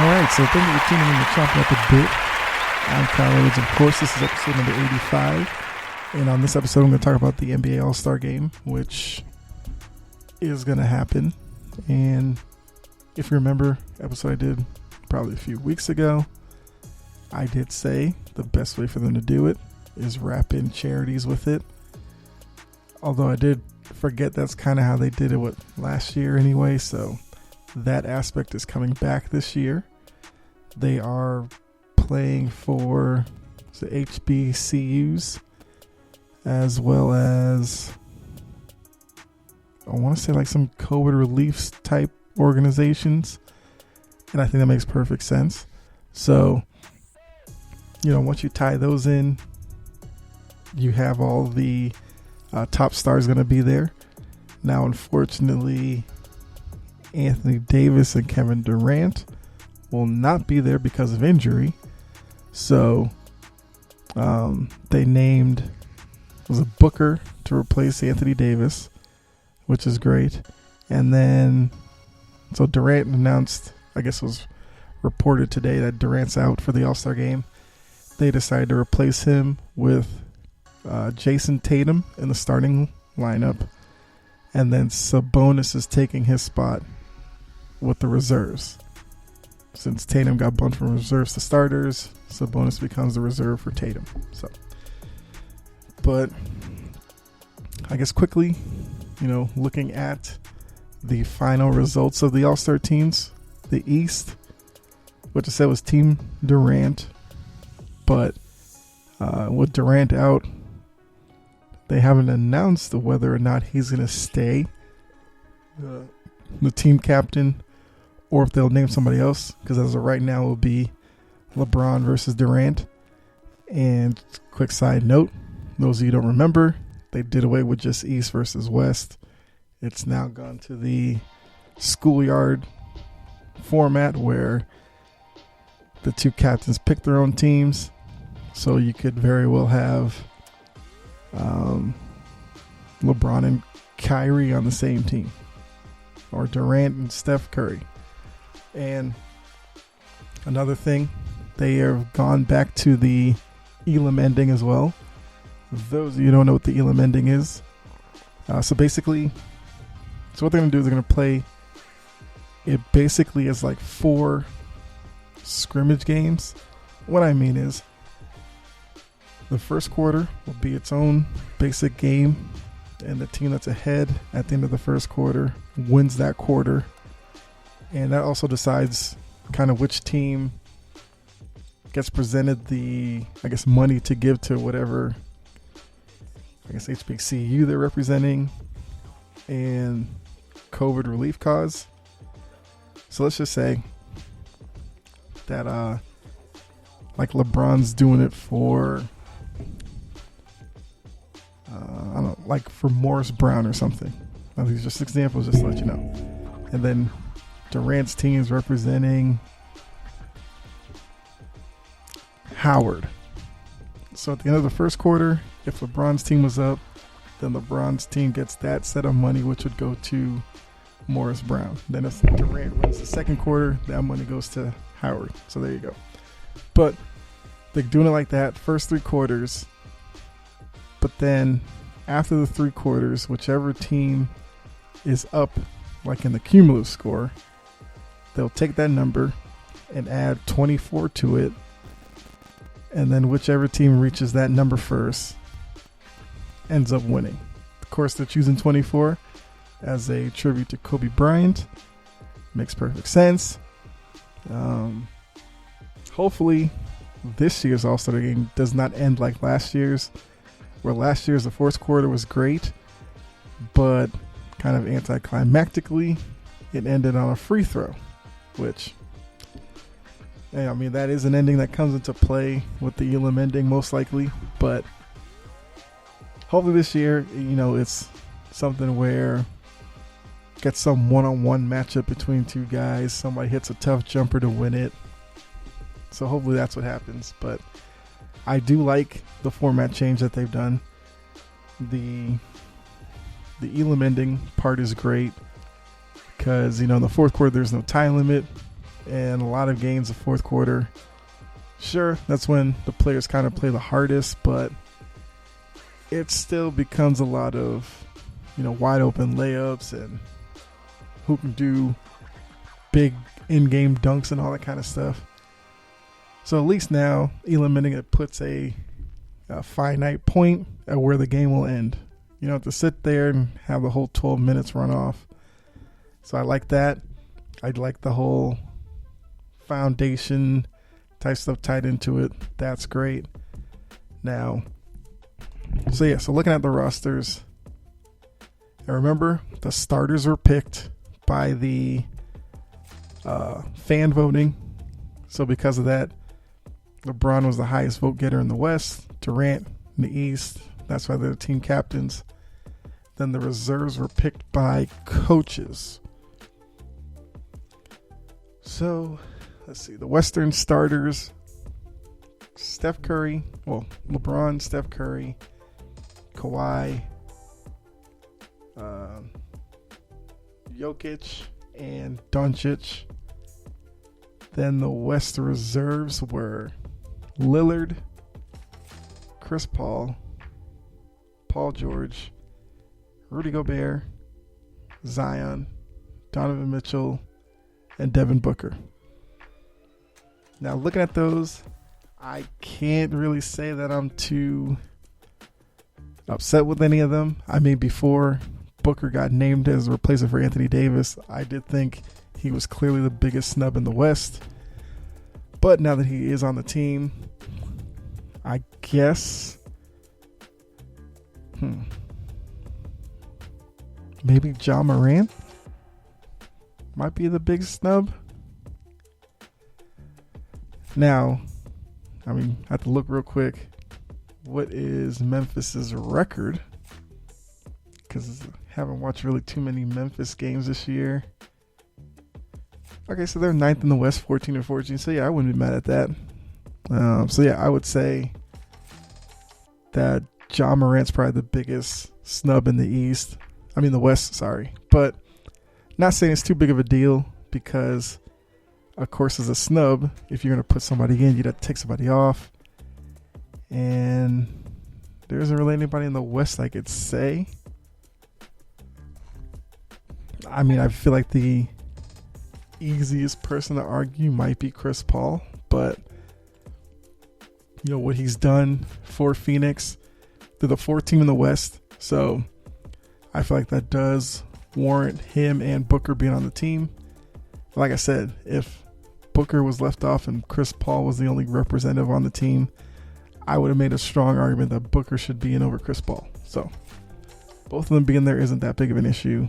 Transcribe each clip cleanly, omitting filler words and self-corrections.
All right, so thank you for tuning in to Chompin at the Bit. I'm Kyle Rhodes. Of course, this is episode number 85. And on this episode, I'm going to talk about the NBA All-Star Game, which is going to happen. And if you remember, episode I did probably a few weeks ago, I did say the best way for them to do it is wrap in charities with it. Although I did forget that's kind of how they did it last year anyway, so that aspect is coming back this year. They are playing for the HBCUs as well as, I want to say, like some COVID relief type organizations. And I think that makes perfect sense. So, once you tie those in, you have all the top stars going to be there. Now, unfortunately, Anthony Davis and Kevin Durant will not be there because of injury. So they named a Booker to replace Anthony Davis, which is great. And then, so Durant announced, I guess it was reported today that Durant's out for the All-Star game. They decided to replace him with Jason Tatum in the starting lineup. And then Sabonis is taking his spot with the reserves. Since Tatum got bumped from reserves to starters, Sabonis becomes the reserve for Tatum. But I guess quickly, looking at the final results of the All-Star teams, the East, what I said was Team Durant, but with Durant out, they haven't announced whether or not he's going to stay the team captain, or if they'll name somebody else, because as of right now it will be LeBron versus Durant. And quick side note, those of you who don't remember, they did away with just East versus West. It's now gone to the schoolyard format where the two captains pick their own teams. So you could very well have LeBron and Kyrie on the same team, or Durant and Steph Curry. And another thing, they have gone back to the Elam ending as well. Those of you who don't know what the Elam ending is, so what they're going to do is they're going to play it basically as like 4 scrimmage games. What I mean is, the first quarter will be its own basic game, and the team that's ahead at the end of the first quarter wins that quarter. And that also decides kind of which team gets presented the, money to give to whatever, HBCU they're representing and COVID relief cause. So let's just say that, like LeBron's doing it for, like for Morris Brown or something. Now, these are just examples, just to let you know. And then Durant's team is representing Howard. So at the end of the first quarter, if LeBron's team was up, then LeBron's team gets that set of money, which would go to Morris Brown. Then if Durant wins the second quarter, that money goes to Howard. So there you go. But they're doing it like that, first 3 quarters. But then after the 3 quarters, whichever team is up, like in the cumulative score, they'll take that number and add 24 to it. And then whichever team reaches that number first ends up winning. Of course, they're choosing 24 as a tribute to Kobe Bryant. Makes perfect sense. Hopefully, this year's All-Star Game does not end like last year's, where last year's the fourth quarter was great, but kind of anticlimactically, it ended on a free throw, which, that is an ending that comes into play with the Elam ending most likely, but hopefully this year, it's something where get some one-on-one matchup between 2 guys, somebody hits a tough jumper to win it. So hopefully that's what happens, but I do like the format change that they've done. The Elam ending part is great because, in the fourth quarter there's no time limit. and a lot of games the fourth quarter. Sure, that's when the players kind of play the hardest, but it still becomes a lot of, wide open layups and who can do big in-game dunks and all that kind of stuff. So at least now, eliminating it puts a finite point at where the game will end. You don't have to sit there and have the whole 12 minutes run off. So I like that. I like the whole foundation type stuff tied into it. That's great. Now, so looking at the rosters, and remember the starters were picked by the fan voting. So because of that, LeBron was the highest vote getter in the West, Durant in the East. That's why they're the team captains. Then the reserves were picked by coaches. So let's see, the Western starters: LeBron, Steph Curry, Kawhi, Jokic, and Doncic. Then the West reserves were Lillard, Chris Paul, Paul George, Rudy Gobert, Zion, Donovan Mitchell, and Devin Booker. Now, looking at those, I can't really say that I'm too upset with any of them. I mean, before Booker got named as a replacement for Anthony Davis, I did think he was clearly the biggest snub in the West. But now that he is on the team, I guess maybe Ja Morant might be the biggest snub. Now, I have to look real quick. What is Memphis's record? Because I haven't watched really too many Memphis games this year. Okay, so they're 9th in the West, 14-14. So yeah, I wouldn't be mad at that. I would say that Ja Morant's probably the biggest snub in the East. The West, sorry. But not saying it's too big of a deal because, of course, as a snub, if you're going to put somebody in, you'd have to take somebody off. And there isn't really anybody in the West I could say. I feel like the easiest person to argue might be Chris Paul, but what he's done for Phoenix, they're the 4th team in the West, so I feel like that does warrant him and Booker being on the team. Like I said, if Booker was left off and Chris Paul was the only representative on the team, I would have made a strong argument that Booker should be in over Chris Paul. So both of them being there isn't that big of an issue.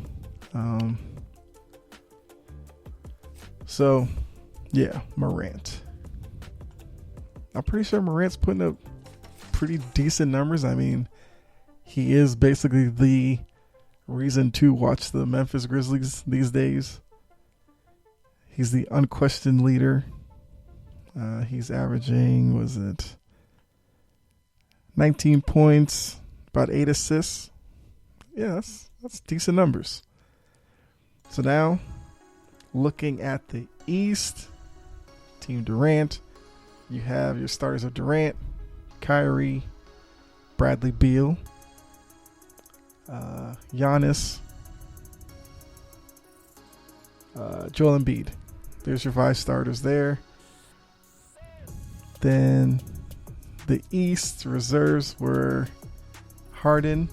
Morant. I'm pretty sure Morant's putting up pretty decent numbers. He is basically the reason to watch the Memphis Grizzlies these days. He's the unquestioned leader. He's averaging, 19 points, about 8 assists. Yeah, that's decent numbers. So now, looking at the East, Team Durant, you have your starters of Durant, Kyrie, Bradley Beal, Giannis, Joel Embiid. There's your 5 starters there. Then the East reserves were Harden,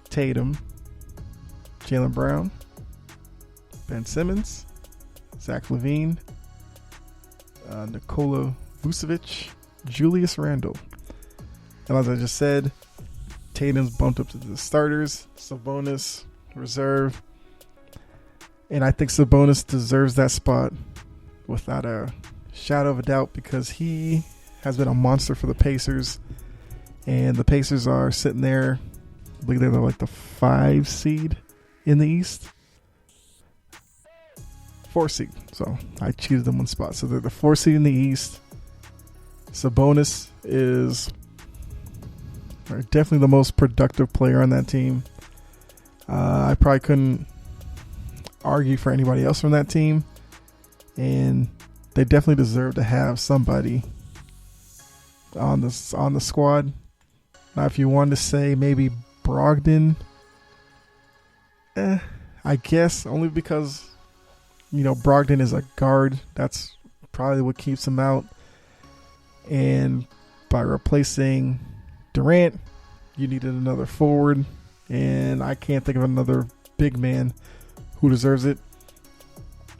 Tatum, Jaylen Brown, Ben Simmons, Zach LaVine, Nikola Vucevic, Julius Randle. And as I just said, Tatum's bumped up to the starters, Sabonis reserve. And I think Sabonis deserves that spot without a shadow of a doubt because he has been a monster for the Pacers. And the Pacers are sitting there, I believe they're like the 5 seed in the East. 4 seed. So I cheated them 1 spot. So they're the 4 seed in the East. Sabonis is definitely the most productive player on that team. I probably couldn't argue for anybody else from that team. and they definitely deserve to have somebody on the squad. Now, if you want to say maybe Brogdon, I guess only because Brogdon is a guard. That's probably what keeps him out. And by replacing Durant, you needed another forward, and I can't think of another big man who deserves it.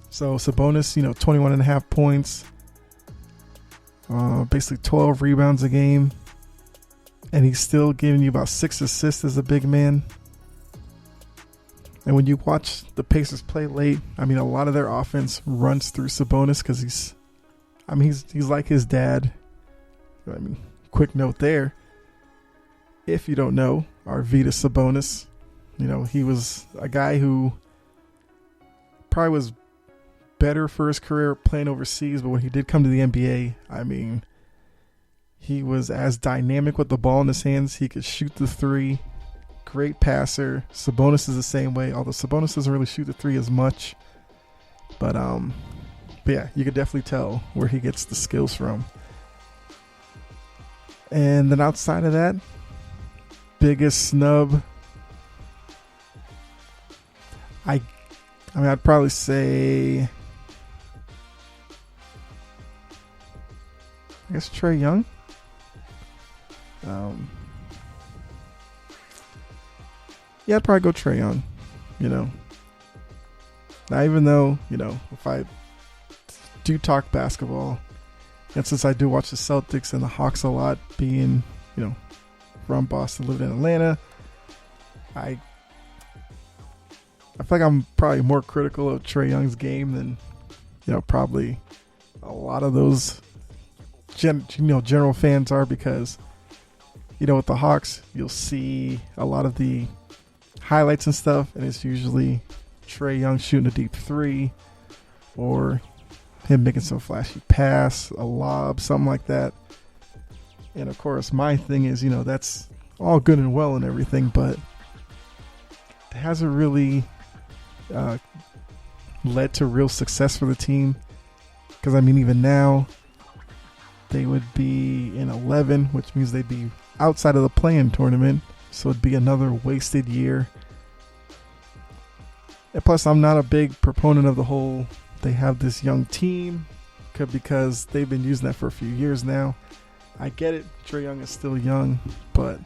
So Sabonis, 21.5 points, basically 12 rebounds a game, and he's still giving you about 6 assists as a big man. And when you watch the Pacers play late, a lot of their offense runs through Sabonis because he's like his dad. Quick note there. If you don't know, Arvydas Sabonis, he was a guy who probably was better for his career playing overseas, but when he did come to the NBA, he was as dynamic with the ball in his hands. He could shoot the three. Great passer. Sabonis is the same way, although Sabonis doesn't really shoot the three as much. But yeah, you could definitely tell where he gets the skills from. And then outside of that, biggest snub, I'd probably say, I guess Trae Young. Yeah, I'd probably go Trae Young. Now, even though, if I do talk basketball, and since I do watch the Celtics and the Hawks a lot, being, from Boston, living in Atlanta, I feel like I'm probably more critical of Trae Young's game than, probably a lot of those, general fans are, because, with the Hawks, you'll see a lot of the highlights and stuff, and it's usually Trae Young shooting a deep three, or him making some flashy pass, a lob, something like that. And of course, my thing is, that's all good and well and everything, but it hasn't really led to real success for the team. Because even now, they would be in 11, which means they'd be outside of the play-in tournament. So it'd be another wasted year. And plus, I'm not a big proponent of the whole, they have this young team, because they've been using that for a few years now. I get it. Trae Young is still young, but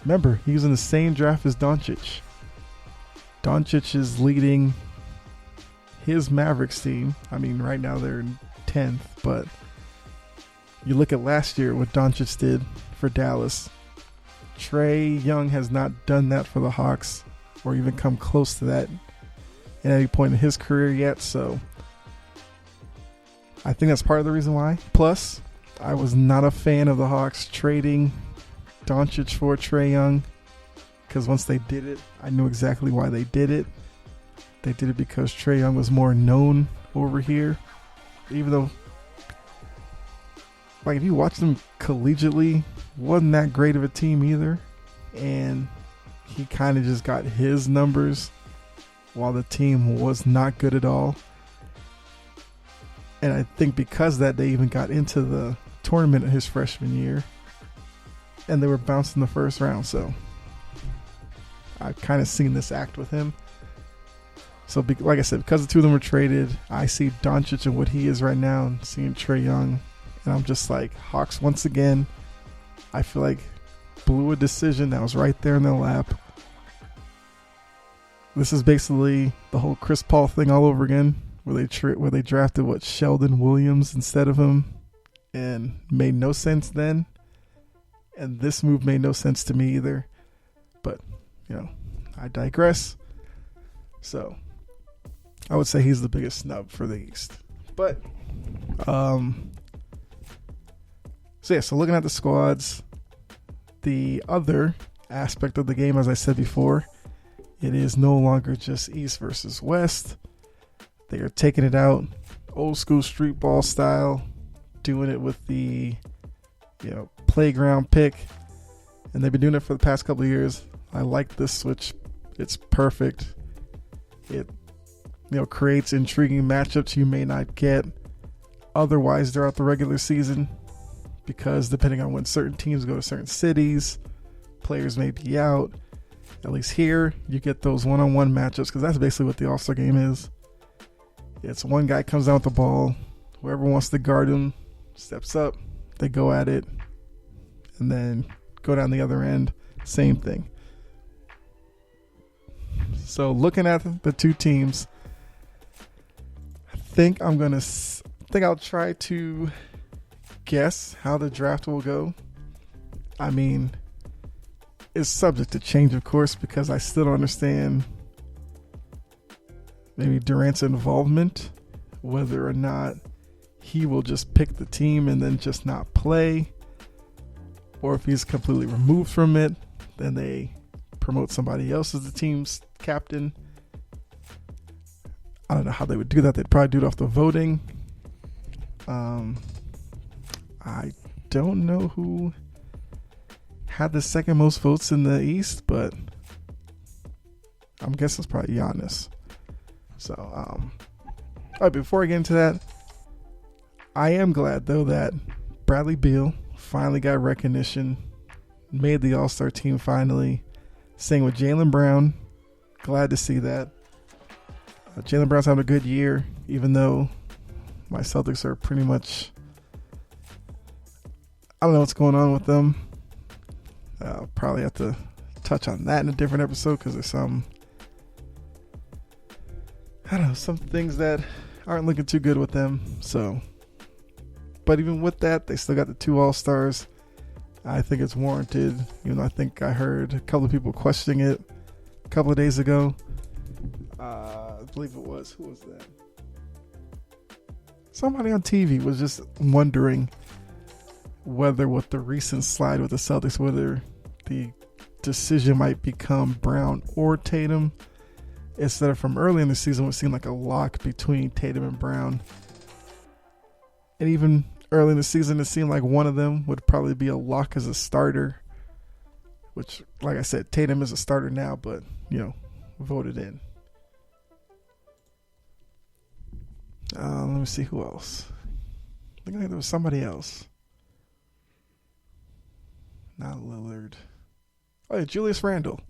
remember, he was in the same draft as Doncic. Doncic is leading his Mavericks team. Right now they're in 10th, but you look at last year, what Doncic did for Dallas. Trae Young has not done that for the Hawks, or even come close to that at any point in his career yet. So I think that's part of the reason why. Plus, I was not a fan of the Hawks trading Doncic for Trae Young, because once they did it, I knew exactly why they did it. They did it because Trae Young was more known over here, even though, if you watch them collegiately, wasn't that great of a team either. And he kind of just got his numbers while the team was not good at all. And I think because of that, they even got into the tournament his freshman year, and they were bounced in the first round. So I've kind of seen this act with him. So like I said, because the two of them were traded, I see Doncic and what he is right now, and seeing Trae Young, and I'm just like, Hawks once again, I feel like blew a decision that was right there in their lap. This is basically the whole Chris Paul thing all over again, where they drafted Sheldon Williams instead of him, and made no sense then. And this move made no sense to me either. But I digress. So I would say he's the biggest snub for the East. But so looking at the squads, the other aspect of the game, as I said before, it is no longer just East versus West. They are taking it out old school street ball style, doing it with the playground pick, and they've been doing it for the past couple of years. I like this switch. It's perfect. It creates intriguing matchups you may not get otherwise throughout the regular season, because depending on when certain teams go to certain cities, players may be out. At least here, you get those one-on-one matchups, because that's basically what the All-Star game is. It's one guy comes down with the ball, whoever wants to guard him steps up, they go at it, and then go down the other end, same thing. So looking at the two teams, I think I'll try to guess how the draft will go. I mean, it's subject to change, of course, because I still don't understand maybe Durant's involvement, whether or not he will just pick the team and then just not play, or if he's completely removed from it, then they promote somebody else as the team's captain. I don't know how they would do that. They'd probably do it off the voting. I don't know who had the second most votes in the East, but I'm guessing it's probably Giannis. So, all right, before I get into that, I am glad, though, that Bradley Beal finally got recognition, made the All-Star team finally. Same with Jaylen Brown. Glad to see that. Jaylen Brown's having a good year, even though my Celtics are pretty much, I don't know what's going on with them. I'll probably have to touch on that in a different episode, because there's some things that aren't looking too good with them. So, but even with that, they still got the 2 All-Stars. I think it's warranted. Even though I think I heard a couple of people questioning it a couple of days ago. I believe it was. Who was that? Somebody on TV was just wondering whether with the recent slide with the Celtics, whether the decision might become Brown or Tatum, instead of from early in the season, it seemed like a lock between Tatum and Brown. And even early in the season, it seemed like one of them would probably be a lock as a starter, which, like I said, Tatum is a starter now, but, voted in. Let me see who else. I think there was somebody else. Not Lillard. Oh, yeah, Julius Randle.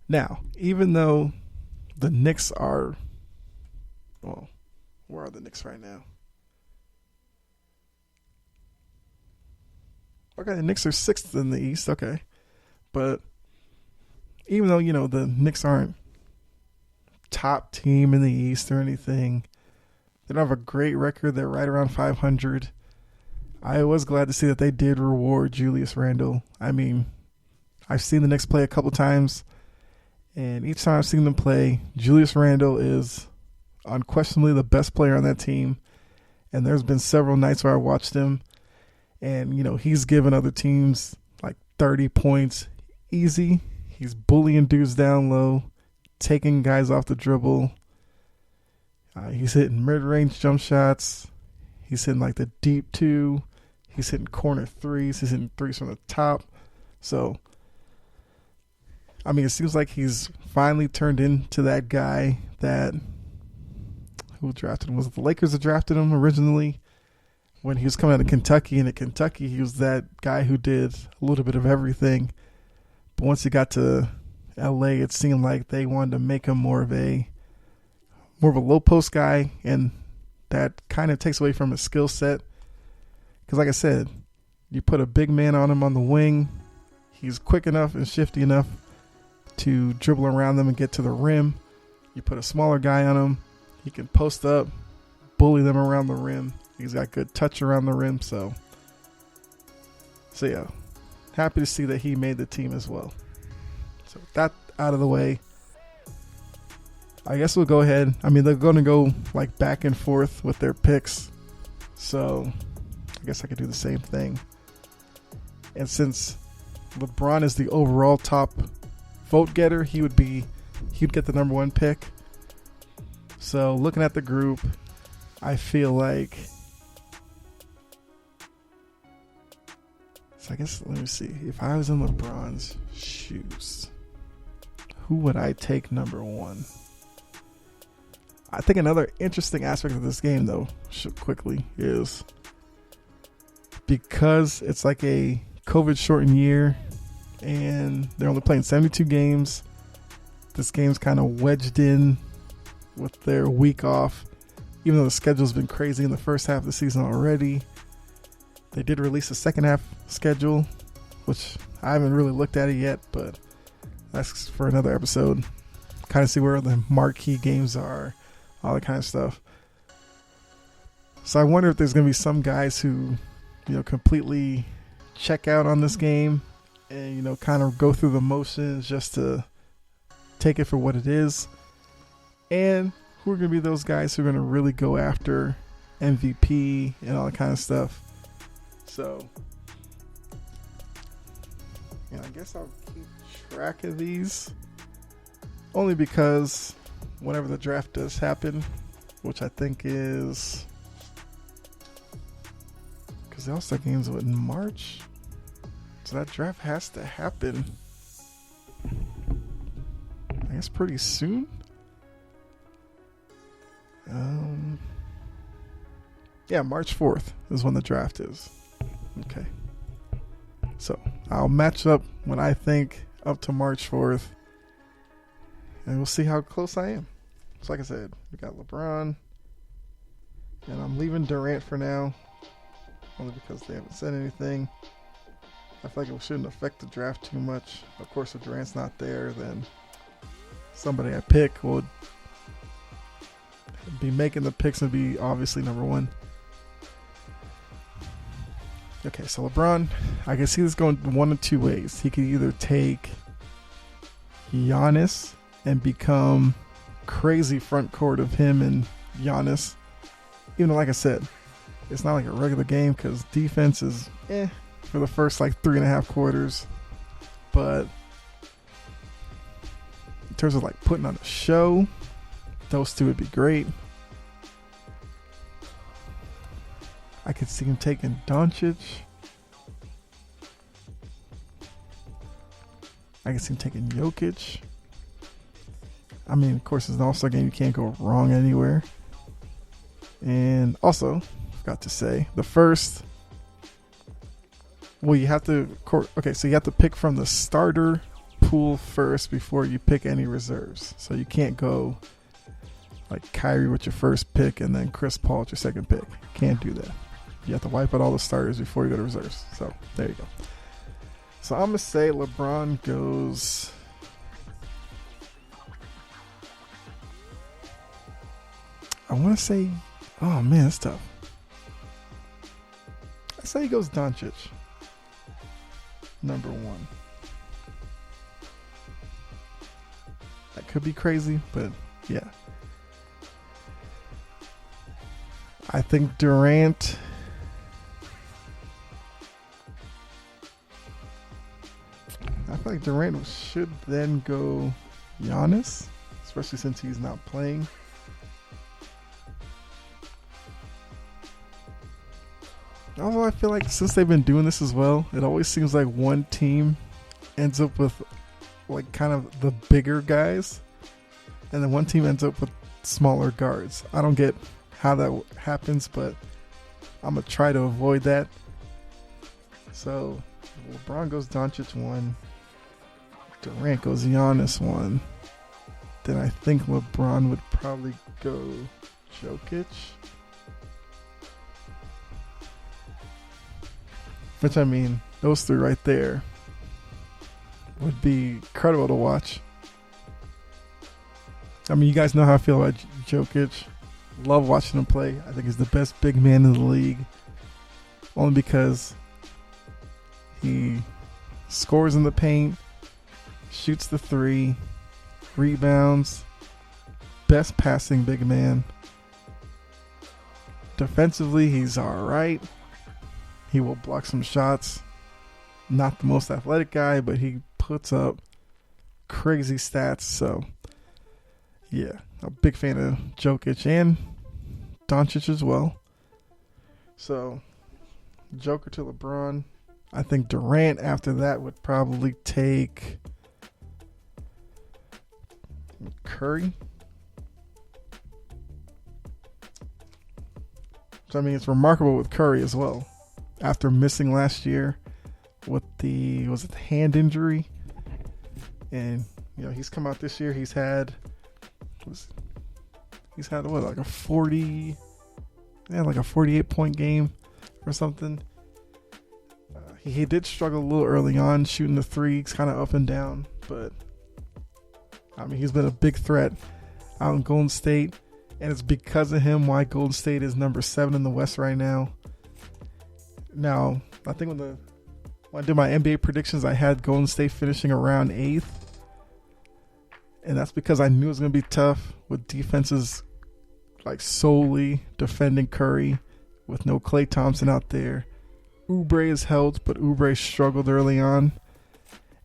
Now, even though the Knicks are, well, where are the Knicks right now? Okay, the Knicks are 6th in the East. Okay. But even though, the Knicks aren't top team in the East or anything, they don't have a great record. They're right around 500. I was glad to see that they did reward Julius Randle. I mean, I've seen the Knicks play a couple times, and each time I've seen them play, Julius Randle is unquestionably the best player on that team. And there's been several nights where I watched him, and, he's given other teams like 30 points easy. He's bullying dudes down low, taking guys off the dribble. He's hitting mid-range jump shots. He's hitting like the deep 2. He's hitting corner 3s. He's hitting 3s from the top. So, I mean, it seems like he's finally turned into that guy that, who drafted him? Was it the Lakers that drafted him originally? When he was coming out of Kentucky, and at Kentucky, he was that guy who did a little bit of everything. But once he got to LA, it seemed like they wanted to make him more of a low post guy, and that kind of takes away from his skill set. Because like I said, you put a big man on him on the wing, he's quick enough and shifty enough to dribble around them and get to the rim. You put a smaller guy on him, he can post up, bully them around the rim. He's got good touch around the rim. So yeah, happy to see that he made the team as well. So with that out of the way, I guess we'll go ahead. I mean, they're going to go like back and forth with their picks. So I guess I could do the same thing. And since LeBron is the overall top vote getter, he'd get the number 1 pick. So looking at the group, I feel like, so I guess, let me see. If I was in LeBron's shoes, who would I take number 1? I think another interesting aspect of this game, though, quickly, is because it's like a COVID-shortened year and they're only playing 72 games. This game's kind of wedged in with their week off. Even though the schedule's been crazy in the first half of the season already, they did release a second half schedule, which I haven't really looked at it yet, but that's for another episode. Kind of see where the marquee games are, all that kind of stuff. So I wonder if there's going to be some guys who, completely check out on this game and, kind of go through the motions just to take it for what it is. And who are going to be those guys who are going to really go after MVP and all that kind of stuff. So, I guess I'll keep track of these. Only because whenever the draft does happen, which I think is... because the All-Star games are in March. So that draft has to happen, I guess, pretty soon. Yeah, March 4th is when the draft is. Okay. So I'll match up when I think up to March 4th. And we'll see how close I am. So like I said, we got LeBron. And I'm leaving Durant for now. Only because they haven't said anything. I feel like it shouldn't affect the draft too much. Of course, if Durant's not there, then somebody I pick will be making the picks and be obviously number one. Okay, so LeBron, I can see this going one of two ways. He could either take Giannis and become crazy front court of him and Giannis. Even though, like I said, it's not like a regular game because defense is for the first 3.5 quarters. But in terms of putting on a show, those two would be great. I could see him taking Doncic. I could see him taking Jokic. I mean, of course, it's an All-Star game. You can't go wrong anywhere. And also, forgot to say, the first... well, you have to... okay, so you have to pick from the starter pool first before you pick any reserves. So you can't go like Kyrie with your first pick and then Chris Paul with your second pick. Can't do that. You have to wipe out all the starters before you go to reserves. So there you go. So I'm going to say LeBron goes... I want to say... oh, man, it's tough. I say he goes Doncic. Number one. That could be crazy, but yeah. I think Durant... I feel like Durant should then go Giannis, especially since he's not playing. Also, I feel like since they've been doing this as well, it always seems like one team ends up with kind of the bigger guys, and then one team ends up with smaller guards. I don't get how that happens, but I'm going to try to avoid that. So, LeBron goes Doncic 1. Durant goes Giannis 1. Then I think LeBron would probably go Jokic. Which, I mean, those three right there would be incredible to watch. I mean, you guys know how I feel about Jokic. Love watching him play. I think he's the best big man in the league. Only because he scores in the paint, shoots the three, rebounds, best passing big man. Defensively, he's all right. He will block some shots. Not the most athletic guy, but he puts up crazy stats. So, yeah, I'm a big fan of Jokic and Doncic as well. So, Joker to LeBron. I think Durant after that would probably take Curry. So I mean, it's remarkable with Curry as well. After missing last year with the hand injury, and he's come out this year. He's had what, like a 48-point game or something. He did struggle a little early on shooting the threes, kind of up and down, but I mean, he's been a big threat out in Golden State, and it's because of him why Golden State is number 7 in the West right now. Now, I think when I did my NBA predictions, I had Golden State finishing around 8th, and that's because I knew it was going to be tough with defenses like solely defending Curry with no Klay Thompson out there. Oubre has helped, but Oubre struggled early on.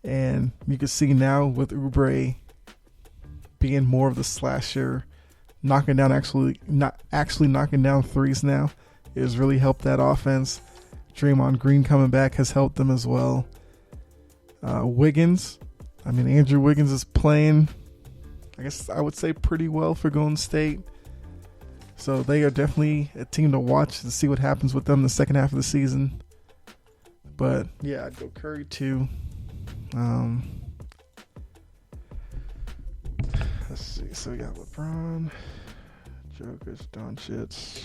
And you can see now with Oubre being more of the slasher, not actually knocking down threes now, it has really helped that offense. Draymond Green coming back has helped them as well. Wiggins, I mean, Andrew Wiggins is playing, I guess I would say, pretty well for Golden State. So they are definitely a team to watch to see what happens with them in the second half of the season. But yeah, I'd go Curry too. Let's see. So we got LeBron, Jokic, Doncic.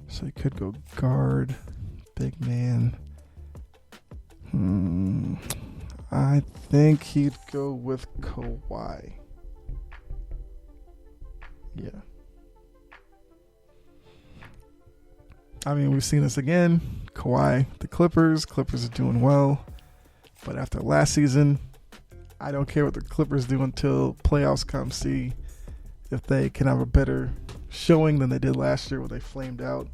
So he could go guard, big man. I think he'd go with Kawhi. Yeah. I mean, we've seen this again. Kawhi, the Clippers. Clippers are doing well. But after last season, I don't care what the Clippers do until playoffs come. See if they can have a better showing than they did last year where they flamed out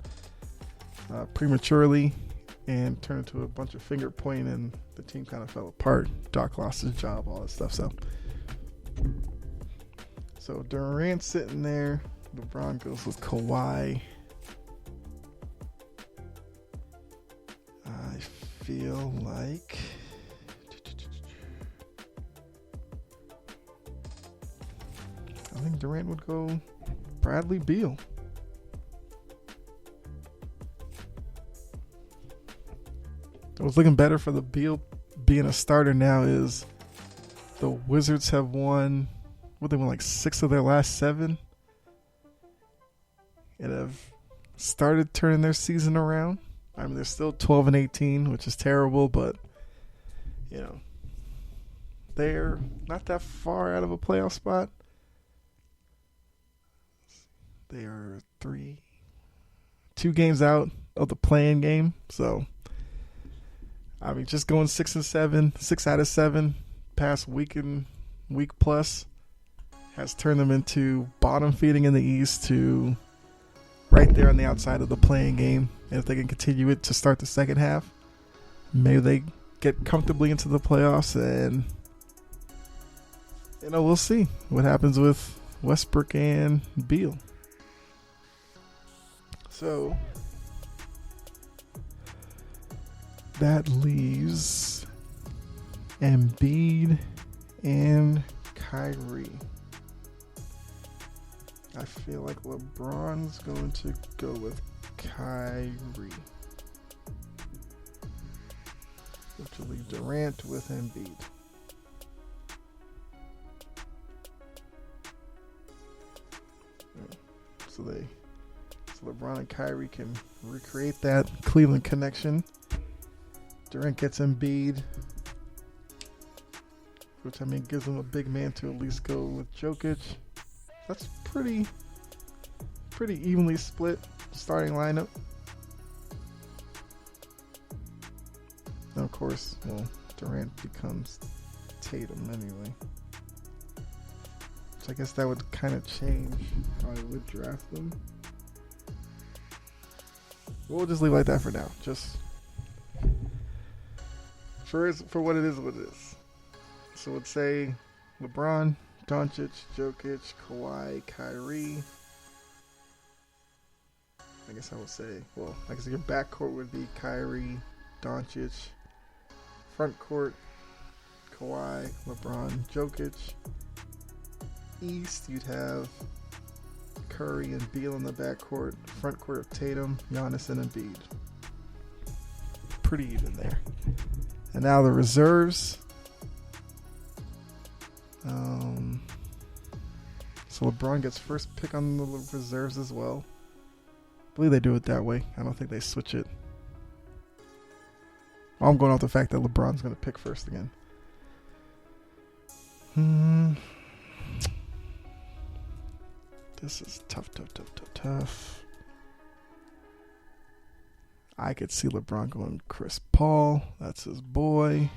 prematurely and turned into a bunch of finger pointing, and the team kind of fell apart. Doc lost his job, all that stuff. So Durant sitting there. LeBron goes with Kawhi. I feel like I think Durant would go Bradley Beal. What's looking better for the Beal being a starter now is the Wizards have won, they won like 6 of their last 7 and have started turning their season around. I mean, they're still 12-18, which is terrible, but they're not that far out of a playoff spot. They are 2 games out of the play-in game. So, I mean, just going 6-7, 6 out of 7 past week plus has turned them into bottom feeding in the East to right there on the outside of the play-in game. And if they can continue it to start the second half, maybe they get comfortably into the playoffs, and we'll see what happens with Westbrook and Beal. So that leaves Embiid and Kyrie. I feel like LeBron's going to go with Kyrie, which will leave Durant with Embiid. So LeBron and Kyrie can recreate that Cleveland connection. Durant gets Embiid, which I mean gives him a big man to at least go with Jokic. That's pretty evenly split starting lineup. And of course, Durant becomes Tatum anyway. So I guess that would kind of change how I would draft them. We'll just leave it like that for now. Just for what it is, So let's say LeBron, Doncic, Jokic, Kawhi, Kyrie. I guess I would say, I guess your backcourt would be Kyrie, Doncic. Front court, Kawhi, LeBron, Jokic. East, you'd have Curry and Beal in the backcourt. Front court of Tatum, Giannis, and Embiid. Pretty even there. And now the reserves. So LeBron gets first pick on the reserves as well. I believe they do it that way. I don't think they switch it. I'm going off the fact that LeBron's going to pick first again. This is tough. I could see LeBron going Chris Paul. That's his boy.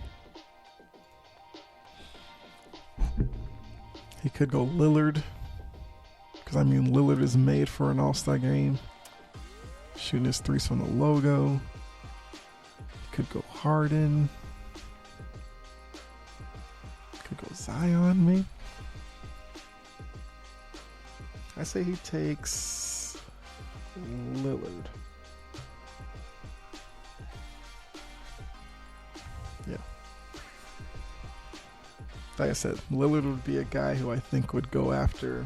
He could go Lillard. Because, Lillard is made for an all-star game. Shooting his threes from the logo. He could go Harden. Could go Zion, maybe. I say he takes Lillard. Yeah. Like I said, Lillard would be a guy who I think would go after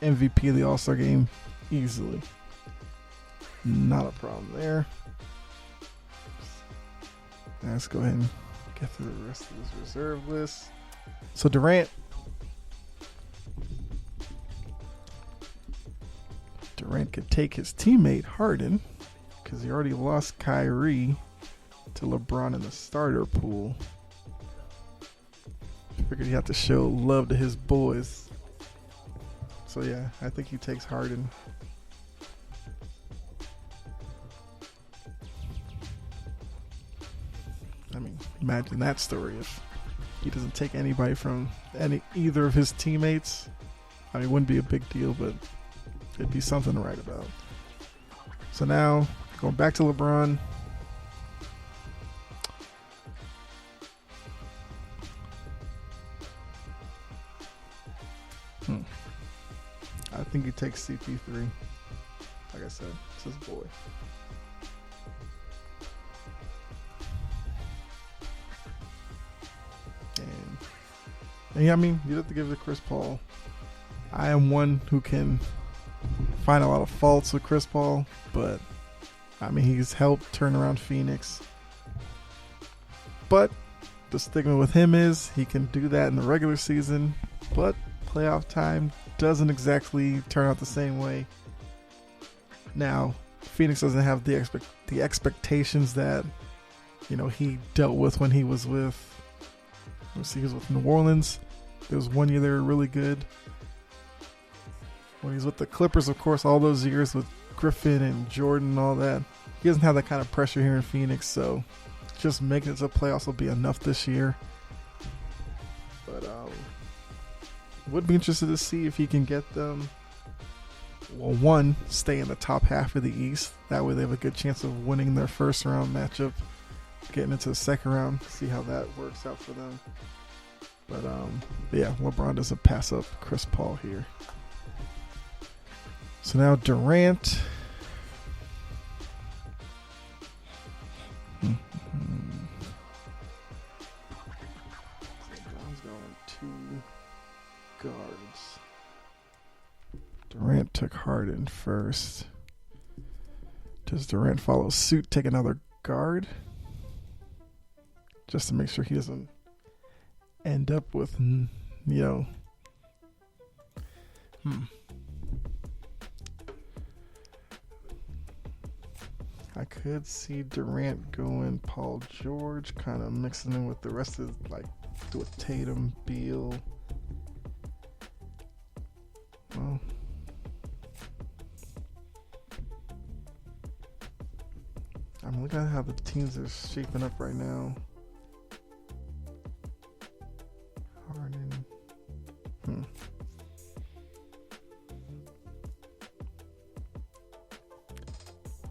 MVP of the All-Star game easily. Not a problem there. Let's go ahead and get through the rest of this reserve list. So Durant could take his teammate Harden because he already lost Kyrie to LeBron in the starter pool. Figured he had to show love to his boys. So yeah, I think he takes Harden. Imagine that story if he doesn't take anybody from either of his teammates. It wouldn't be a big deal, but it'd be something to write about. So now, going back to LeBron. I think he takes CP3. Like I said, it's his boy. And yeah, you have to give it to Chris Paul. I am one who can find a lot of faults with Chris Paul, but he's helped turn around Phoenix. But the stigma with him is he can do that in the regular season, but playoff time doesn't exactly turn out the same way. Now, Phoenix doesn't have the expectations that he dealt with when he was with. He was with New Orleans. There was one year they were really good. When he was with the Clippers, of course, all those years with Griffin and Jordan and all that, he doesn't have that kind of pressure here in Phoenix. So just making it to the playoffs will be enough this year. But would be interested to see if he can get them. Well, one, stay in the top half of the East. That way they have a good chance of winning their first round matchup. Getting into the second round, see how that works out for them. But yeah, LeBron doesn't pass up Chris Paul here. So now Durant. LeBron's going two guards. Durant took Harden first. Does Durant follow suit, take another guard? Just to make sure he doesn't end up with, I could see Durant going Paul George, kind of mixing in with the rest of, do a Tatum, Beal. Well, I'm looking at how the teams are shaping up right now. Harden.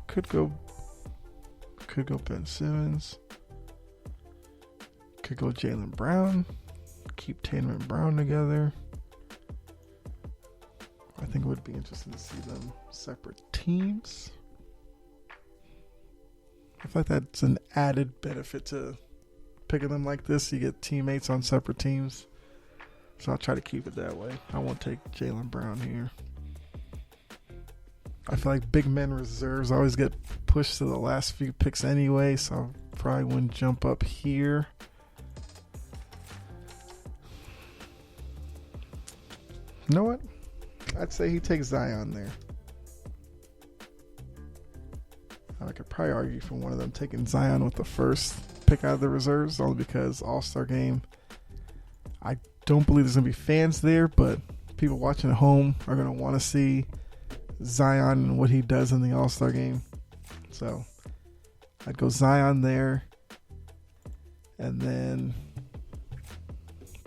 Could go Ben Simmons. Could go Jaylen Brown. Keep Tatum and Brown together. I think it would be interesting to see them separate teams. I feel like that's an added benefit to picking them like this. You get teammates on separate teams. So I'll try to keep it that way. I won't take Jaylen Brown here. I feel like big men reserves always get pushed to the last few picks anyway, so I probably wouldn't jump up here. You know what? I'd say he takes Zion there. I could probably argue for one of them taking Zion with the first pick out of the reserves, only because All-Star game, I don't believe there's going to be fans there, but people watching at home are going to want to see Zion and what he does in the All-Star game. So I'd go Zion there. And then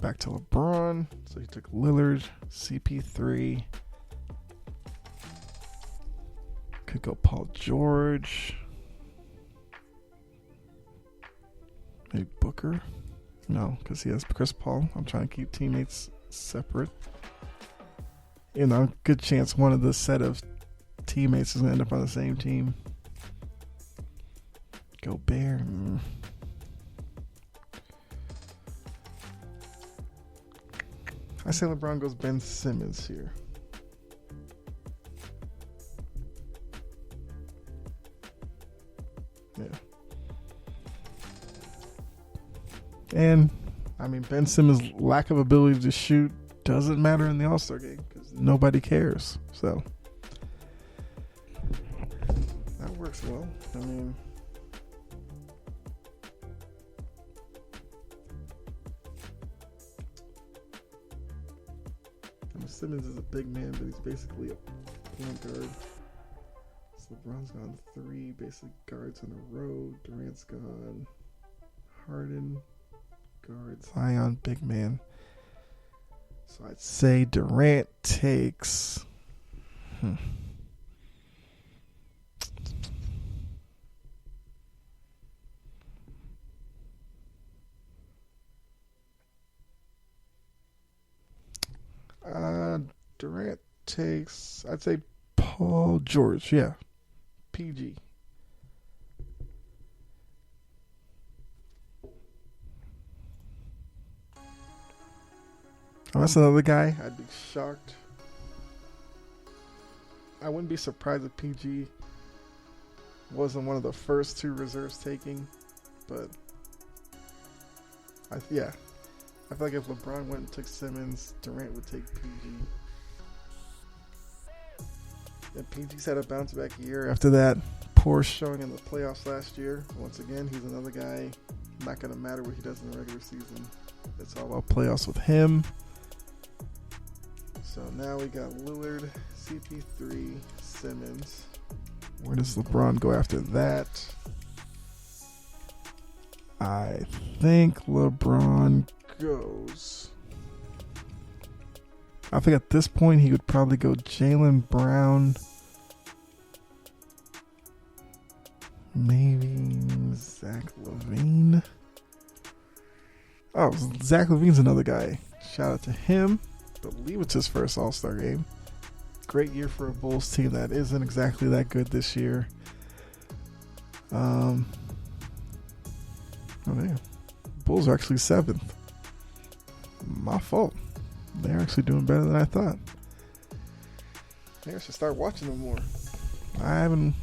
back to LeBron. So he took Lillard, CP3. Could go Paul George. Maybe Booker. No, because he has Chris Paul. I'm trying to keep teammates separate. You know, good chance one of the set of teammates is going to end up on the same team. Go Bear. I say LeBron goes Ben Simmons here. Yeah. And, I mean, Ben Simmons' lack of ability to shoot doesn't matter in the All-Star game because nobody cares. So, that works well. I mean, Simmons is a big man, but he's basically a point guard. So LeBron's gone 3 basic guards in a row. Durant's gone. Harden, guard. Zion, big man. So I'd say Durant takes... Durant takes, I'd say Paul George. Yeah. PG. Oh, that's another guy. I'd be shocked. I wouldn't be surprised if PG wasn't one of the first 2 reserves taking. But, I feel like if LeBron went and took Simmons, Durant would take PG. And PG's had a bounce back year after that poor showing in the playoffs last year. Once again, he's another guy. Not going to matter what he does in the regular season. It's all about playoffs with him. So now we got Lillard, CP3, Simmons. Where does LeBron go after that? I think LeBron goes... I think at this point he would probably go Jaylen Brown. Maybe Zach LaVine. Oh, Zach LaVine's another guy. Shout out to him. I believe it's his first All-Star game. Great year for a Bulls team that isn't exactly that good this year. Oh man. Bulls are actually 7th. My fault. They're actually doing better than I thought. Maybe I should start watching them more. I haven't,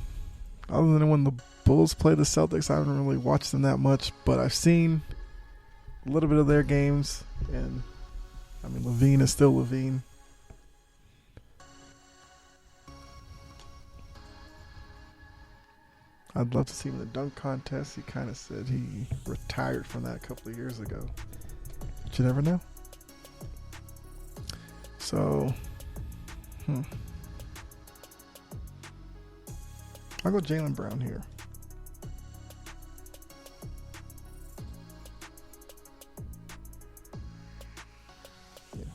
other than when the Bulls play the Celtics, I haven't really watched them that much, but I've seen a little bit of their games, and I mean, LaVine is still LaVine. I'd love to see him in the dunk contest. He kind of said he retired from that a couple of years ago. But you never know. So, I'll go Jaylen Brown here. Yeah.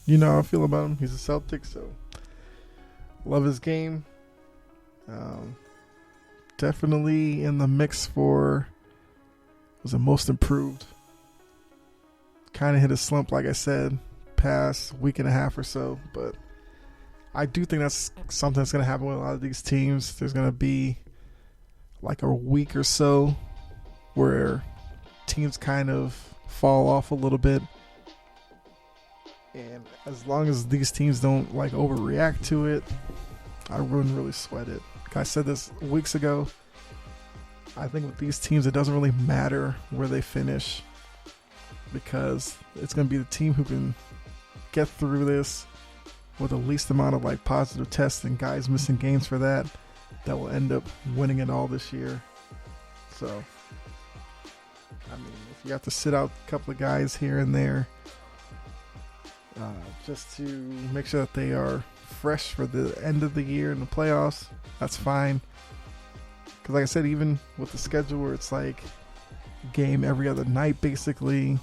You know how I feel about him. He's a Celtic, so love his game. Definitely in the mix for, was it most improved? Kind of hit a slump, like I said, past week and a half or so, but I do think that's something that's going to happen with a lot of these teams. There's going to be like a week or so where teams kind of fall off a little bit, and as long as these teams don't like overreact to it, I wouldn't really sweat it. I said this weeks ago. I think with these teams, it doesn't really matter where they finish because it's going to be the team who can get through this with the least amount of like positive tests and guys missing games for that will end up winning it all this year. So, I mean, if you have to sit out a couple of guys here and there just to make sure that they are fresh for the end of the year in the playoffs, that's fine. Because like I said, even with the schedule where it's like game every other night, basically,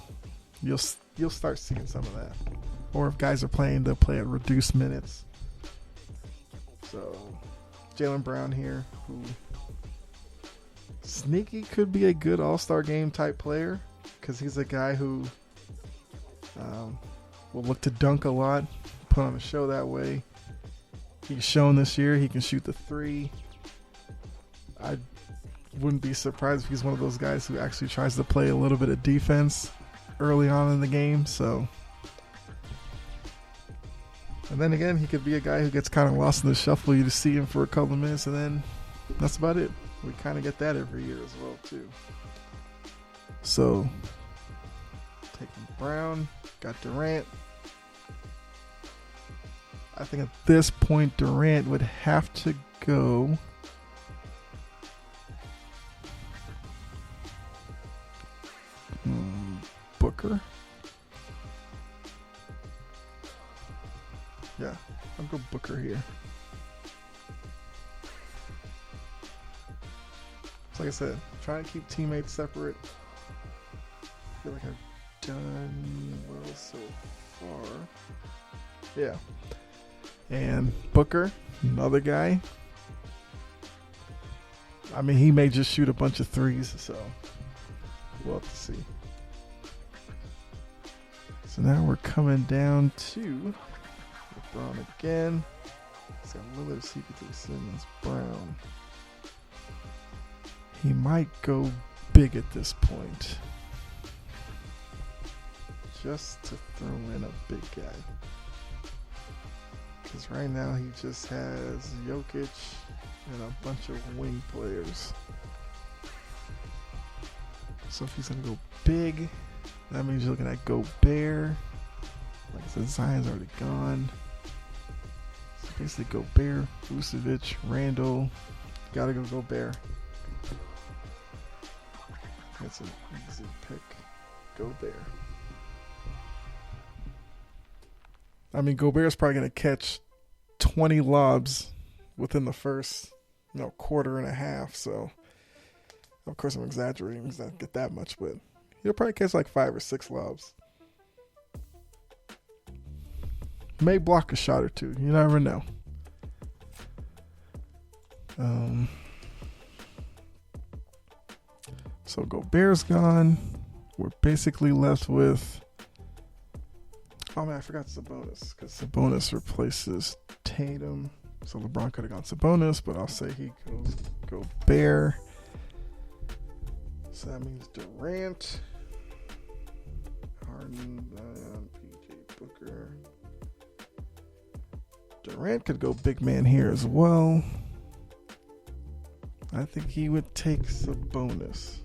you'll start seeing some of that. Or if guys are playing, they'll play at reduced minutes. So, Jaylen Brown here, who sneaky could be a good all-star game type player because he's a guy who will look to dunk a lot, put on a show that way. He's shown this year he can shoot the three. I wouldn't be surprised if he's one of those guys who actually tries to play a little bit of defense early on in the game. So, and then again, he could be a guy who gets kind of lost in the shuffle. You just see him for a couple of minutes, and then that's about it. We kind of get that every year as well, too. So, taking Brown, got Durant. I think at this point, Durant would have to go Booker. Yeah, I'll go Booker here. So like I said, trying to keep teammates separate. I feel like I've done well so far. Yeah. And Booker, another guy. I mean, he may just shoot a bunch of threes, so we'll have to see. So now we're coming down to LeBron again. He's got Lillard, CP3, Simmons, Brown. He might go big at this point. Just to throw in a big guy. Because right now he just has Jokic and a bunch of wing players. So if he's going to go big, that means you're looking at Gobert. Like I said, Zion's already gone. So basically Gobert, Vucevic, Randall. Gotta go Gobert. That's an easy pick. Gobert. I mean, Gobert's probably going to catch 20 lobs within the first, quarter and a half. So, of course, I'm exaggerating because I don't get that much, but he'll probably catch like 5 or 6 lobs. May block a shot or two. You never know. So Gobert's gone. We're basically left with... Oh man, I forgot Sabonis because Sabonis replaces Tatum. So LeBron could have gone Sabonis, but I'll say he goes Gobert. So that means Durant, Harden, Zion, PJ Booker. Durant could go big man here as well. I think he would take Sabonis.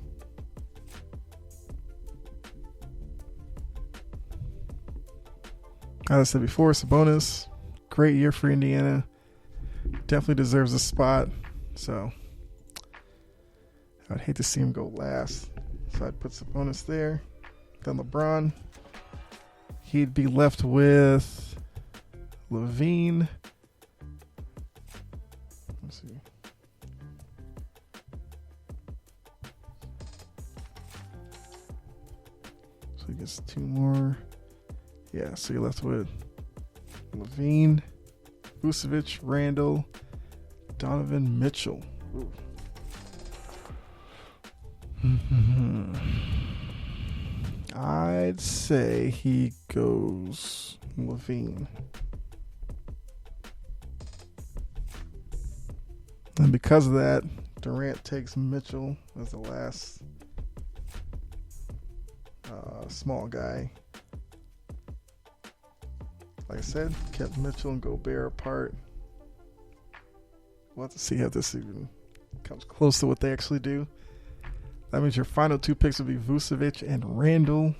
As I said before, Sabonis, great year for Indiana. Definitely deserves a spot. So I'd hate to see him go last. So I'd put Sabonis there. Then LeBron. He'd be left with Levine. Let's see. So he gets 2 more. Yeah, so you're left with Levine, Vucevic, Randall, Donovan Mitchell. I'd say he goes Levine. And because of that, Durant takes Mitchell as the last small guy. Like I said, kept Mitchell and Gobert apart. We'll have to see if this even comes close to what they actually do. That means your final two picks will be Vucevic and Randall.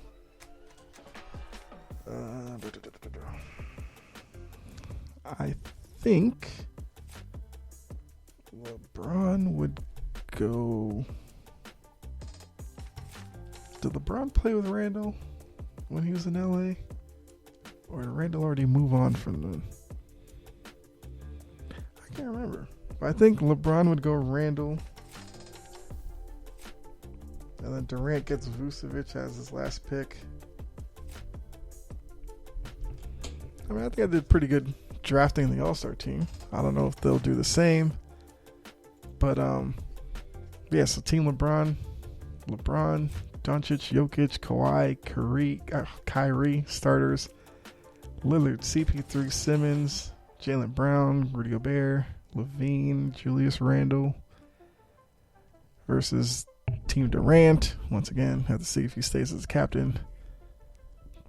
I think LeBron would go. Did LeBron play with Randall when he was in LA? Or did Randall already move on from the... I can't remember. But I think LeBron would go Randall. And then Durant gets Vucevic as his last pick. I mean, I think I did pretty good drafting the All-Star team. I don't know if they'll do the same. But, yeah, so Team LeBron, Doncic, Jokic, Kawhi, Kyrie, starters. Lillard, CP3, Simmons, Jaylen Brown, Rudy Gobert, Levine, Julius Randle versus Team Durant. Once again, have to see if he stays as captain.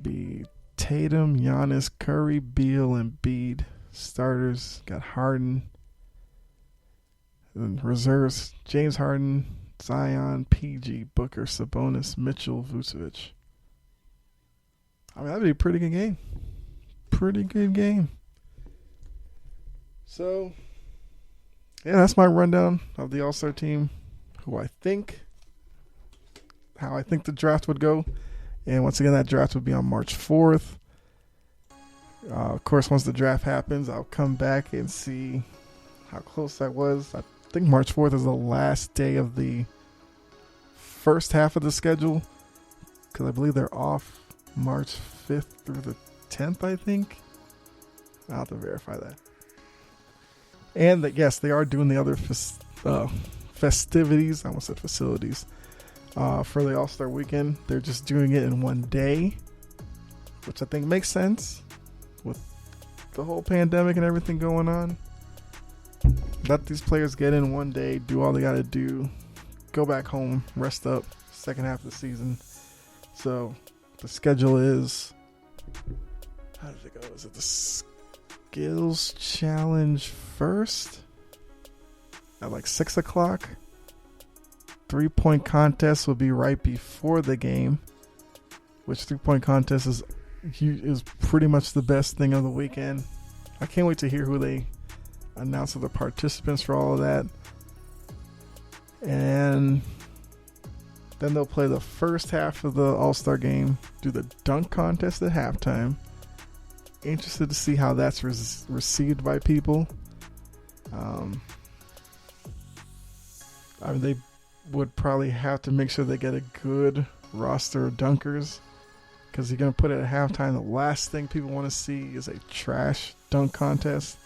Be Tatum, Giannis, Curry, Beal, and Embiid. Starters got Harden. And reserves, James Harden, Zion, PG, Booker, Sabonis, Mitchell, Vucevic. I mean, that'd be a pretty good game. Pretty good game. So, yeah, that's my rundown of the All-Star team. How I think the draft would go. And once again, that draft would be on March 4th. Of course, once the draft happens, I'll come back and see how close I was. I think March 4th is the last day of the first half of the schedule, because I believe they're off March 5th through the 10th, I think. I'll have to verify that. And that, yes, they are doing the other festivities. I almost said facilities. For the All-Star weekend. They're just doing it in one day, which I think makes sense with the whole pandemic and everything going on. Let these players get in one day, do all they got to do, go back home, rest up, second half of the season. So the schedule is, how does it go? Is it the Skills Challenge first at like 6 o'clock? 3-point contest will be right before the game, which 3-point contest is pretty much the best thing of the weekend. I can't wait to hear who they announce the participants for all of that. And then they'll play the first half of the All-Star game, do the dunk contest at halftime. Interested to see how that's received by people. I mean, they would probably have to make sure they get a good roster of dunkers, because you're going to put it at halftime. The last thing people want to see is a trash dunk contest.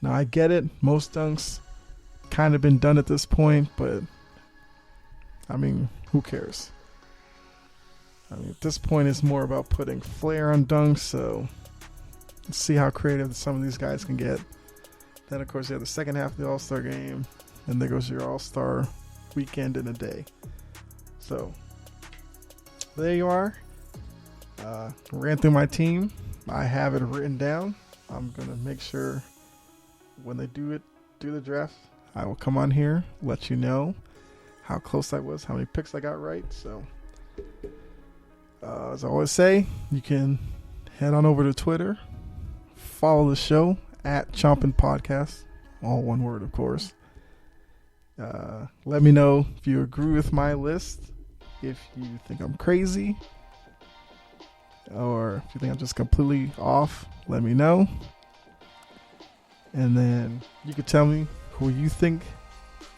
Now, I get it. Most dunks kind of been done at this point, but I mean, who cares? I mean, at this point, it's more about putting flair on dunks, so let's see how creative some of these guys can get. Then, of course, you have the second half of the All-Star game, and there goes your All-Star weekend in a day. So, there you are. Ran through my team. I have it written down. I'm going to make sure when they do the draft, I will come on here, let you know how close I was, how many picks I got right. So, as I always say, you can head on over to Twitter, follow the show at Chompin Podcast, all one word, of course. Let me know if you agree with my list, if you think I'm crazy, or if you think I'm just completely off. Let me know. And then you can tell me who you think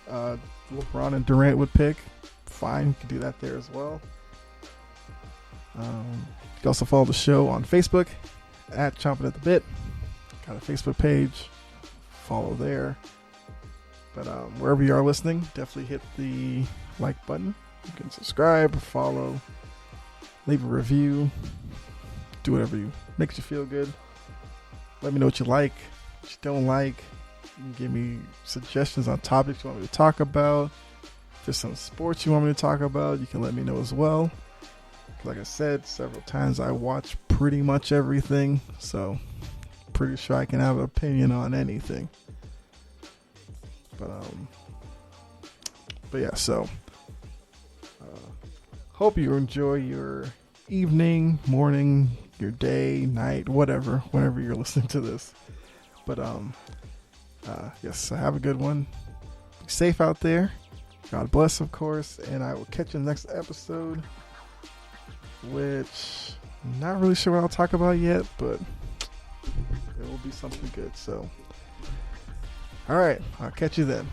LeBron and Durant would pick. Fine, you can do that there as well. You can also follow the show on Facebook at Chompin' at the Bit. Got a Facebook page. Follow there. But wherever you are listening, definitely hit the like button. You can subscribe, follow, leave a review, do whatever makes you feel good. Let me know what you like, what you don't like. You can give me suggestions on topics you want me to talk about. If there's some sports you want me to talk about, you can let me know as well. Like I said several times, I watch pretty much everything, so pretty sure I can have an opinion on anything. But yeah, so hope you enjoy your evening, morning, your day, night, whatever, whenever you're listening to this. But yes, so have a good one. Be safe out there. God bless, of course, and I will catch you in the next episode, which I'm not really sure what I'll talk about yet, but it will be something good. So, all right, I'll catch you then.